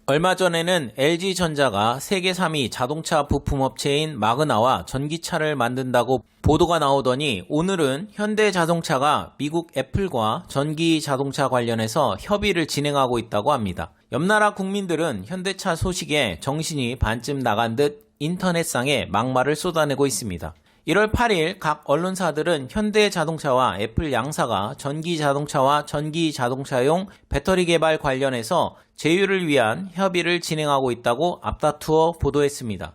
얼마 전에는 LG전자가 세계 3위 자동차 부품업체인 마그나와 전기차를 만든다고 보도가 나오더니 오늘은 현대자동차가 미국 애플과 전기자동차 관련해서 협의를 진행하고 있다고 합니다. 옆나라 국민들은 현대차 소식에 정신이 반쯤 나간 듯 인터넷상에 막말을 쏟아내고 있습니다. 1월 8일 각 언론사들은 현대자동차와 애플 양사가 전기자동차와 전기자동차용 배터리 개발 관련해서 제휴를 위한 협의를 진행하고 있다고 앞다투어 보도했습니다.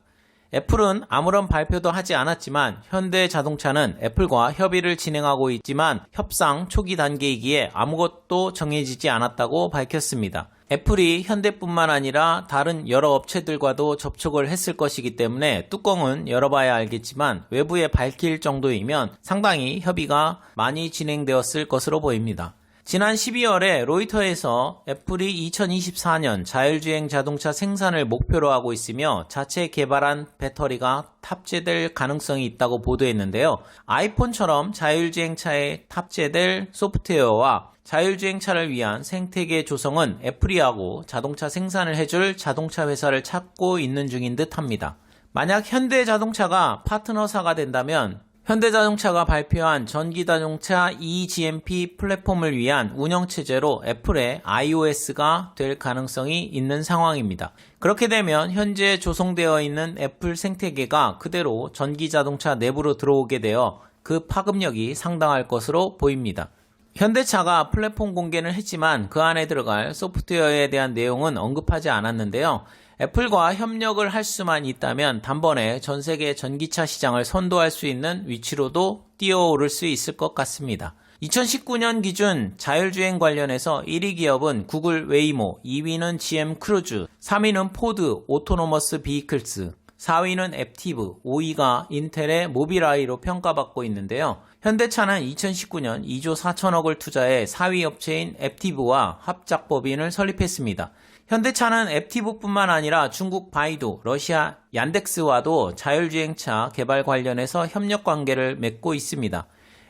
애플은 아무런 발표도 하지 않았지만 현대자동차는 애플과 협의를 진행하고 있지만 협상 초기 단계이기에 아무것도 정해지지 않았다고 밝혔습니다. 애플이 현대뿐만 아니라 다른 여러 업체들과도 접촉을 했을 것이기 때문에 뚜껑은 열어봐야 알겠지만 외부에 밝힐 정도이면 상당히 협의가 많이 진행되었을 것으로 보입니다. 지난 12월에 로이터에서 애플이 2024년 자율주행 자동차 생산을 목표로 하고 있으며 자체 개발한 배터리가 탑재될 가능성이 있다고 보도했는데요. 아이폰처럼 자율주행차에 탑재될 소프트웨어와 자율주행차를 위한 생태계 조성은 애플이 하고 자동차 생산을 해줄 자동차 회사를 찾고 있는 중인 듯 합니다. 만약 현대자동차가 파트너사가 된다면 현대자동차가 발표한 전기자동차 eGMP 플랫폼을 위한 운영체제로 애플의 iOS가 될 가능성이 있는 상황입니다. 그렇게 되면 현재 조성되어 있는 애플 생태계가 그대로 전기자동차 내부로 들어오게 되어 그 파급력이 상당할 것으로 보입니다. 현대차가 플랫폼 공개는 했지만 그 안에 들어갈 소프트웨어에 대한 내용은 언급하지 않았는데요. 애플과 협력을 할 수만 있다면 단번에 전 세계 전기차 시장을 선도할 수 있는 위치로도 뛰어오를 수 있을 것 같습니다. 2019년 기준 자율주행 관련해서 1위 기업은 구글 웨이모, 2위는 GM 크루즈, 3위는 포드 오토노머스 비이클스, 4위는 앱티브, 5위가 인텔의 모빌아이로 평가받고 있는데요. 현대차는 2019년 2조 4천억을 투자해 4위 업체인 앱티브와 합작법인을 설립했습니다. 현대차는 앱티브뿐만 아니라 중국 바이두, 러시아 얀덱스와도 자율주행차 개발 관련해서 협력 관계를 맺고 있습니다.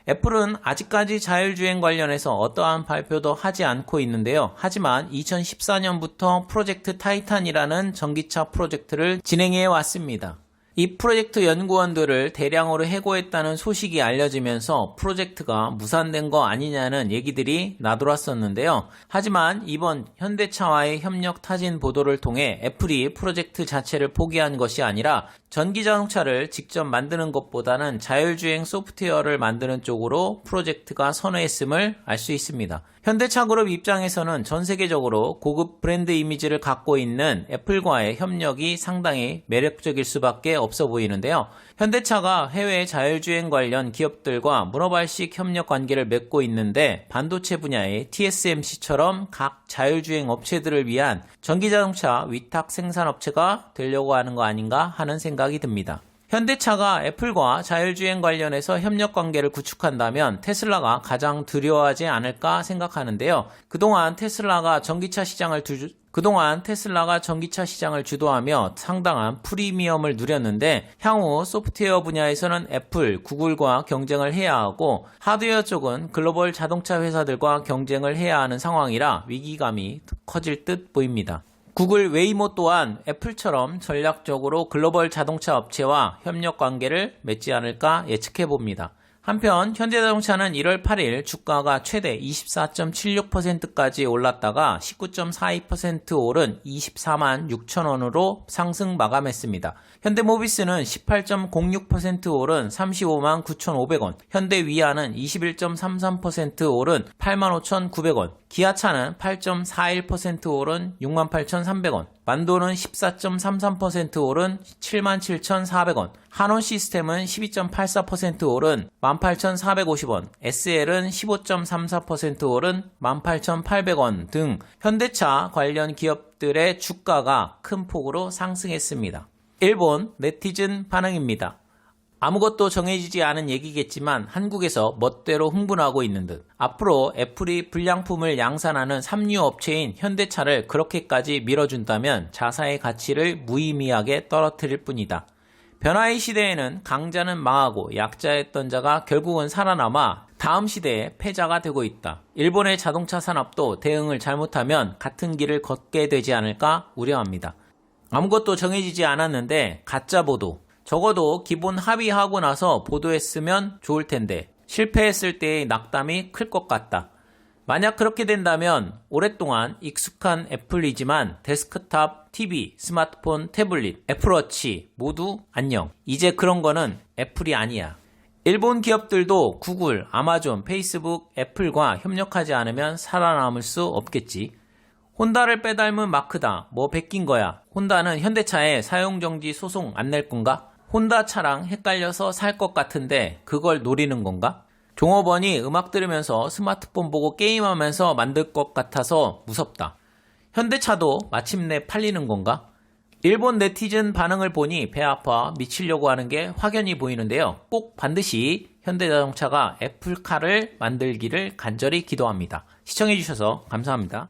애플은 아직까지 자율주행 관련해서 어떠한 발표도 하지 않고 있는데요. 하지만 2014년부터 프로젝트 타이탄이라는 전기차 프로젝트를 진행해 왔습니다. 이 프로젝트 연구원들을 대량으로 해고했다는 소식이 알려지면서 프로젝트가 무산된 거 아니냐는 얘기들이 나돌았었는데요. 하지만 이번 현대차와의 협력 타진 보도를 통해 애플이 프로젝트 자체를 포기한 것이 아니라 전기자동차를 직접 만드는 것보다는 자율주행 소프트웨어를 만드는 쪽으로 프로젝트가 선회했음을 알 수 있습니다. 현대차 그룹 입장에서는 전 세계적으로 고급 브랜드 이미지를 갖고 있는 애플과의 협력이 상당히 매력적일 수밖에 없어 보이는데요. 현대차가 해외 자율주행 관련 기업들과 문어발식 협력 관계를 맺고 있는데 반도체 분야의 TSMC처럼 각 자율주행 업체들을 위한 전기자동차 위탁 생산업체가 되려고 하는 거 아닌가 하는 생각이 듭니다. 현대차가 애플과 자율주행 관련해서 협력 관계를 구축한다면 테슬라가 가장 두려워하지 않을까 생각하는데요. 그동안 테슬라가 전기차 시장을 주도하며 상당한 프리미엄을 누렸는데 향후 소프트웨어 분야에서는 애플, 구글과 경쟁을 해야 하고 하드웨어 쪽은 글로벌 자동차 회사들과 경쟁을 해야 하는 상황이라 위기감이 커질 듯 보입니다. 구글 웨이모 또한 애플처럼 전략적으로 글로벌 자동차 업체와 협력 관계를 맺지 않을까 예측해 봅니다. 한편 현대자동차는 1월 8일 주가가 최대 24.76%까지 올랐다가 19.42% 오른 24만 6천 원으로 상승 마감했습니다. 현대모비스는 18.06% 오른 35만 9,500원, 현대위아는 21.33% 오른 8만 5,900원, 기아차는 8.41% 오른 6만 8,300원, 만도는 14.33% 오른 7만 7,400원, 한온시스템은 12.84% 오른 18,450원, SL은 15.34% 오른 18,800원 등 현대차 관련 기업들의 주가가 큰 폭으로 상승했습니다. 일본 네티즌 반응입니다. 아무것도 정해지지 않은 얘기겠지만 한국에서 멋대로 흥분하고 있는 듯. 앞으로 애플이 불량품을 양산하는 삼류 업체인 현대차를 그렇게까지 밀어준다면 자사의 가치를 무의미하게 떨어뜨릴 뿐이다. 변화의 시대에는 강자는 망하고 약자였던 자가 결국은 살아남아 다음 시대의 패자가 되고 있다. 일본의 자동차 산업도 대응을 잘못하면 같은 길을 걷게 되지 않을까 우려합니다. 아무것도 정해지지 않았는데 가짜 보도. 적어도 기본 합의하고 나서 보도했으면 좋을 텐데 실패했을 때의 낙담이 클 것 같다. 만약 그렇게 된다면 오랫동안 익숙한 애플이지만 데스크탑, TV, 스마트폰, 태블릿, 애플워치 모두 안녕. 이제 그런 거는 애플이 아니야. 일본 기업들도 구글, 아마존, 페이스북, 애플과 협력하지 않으면 살아남을 수 없겠지. 혼다를 빼닮은 마크다. 뭐 베낀 거야. 혼다는 현대차에 사용정지 소송 안 낼 건가? 혼다 차랑 헷갈려서 살 것 같은데 그걸 노리는 건가? 종업원이 음악 들으면서 스마트폰 보고 게임하면서 만들 것 같아서 무섭다. 현대차도 마침내 팔리는 건가? 일본 네티즌 반응을 보니 배 아파 미치려고 하는 게 확연히 보이는데요. 꼭 반드시 현대자동차가 애플카를 만들기를 간절히 기도합니다. 시청해주셔서 감사합니다.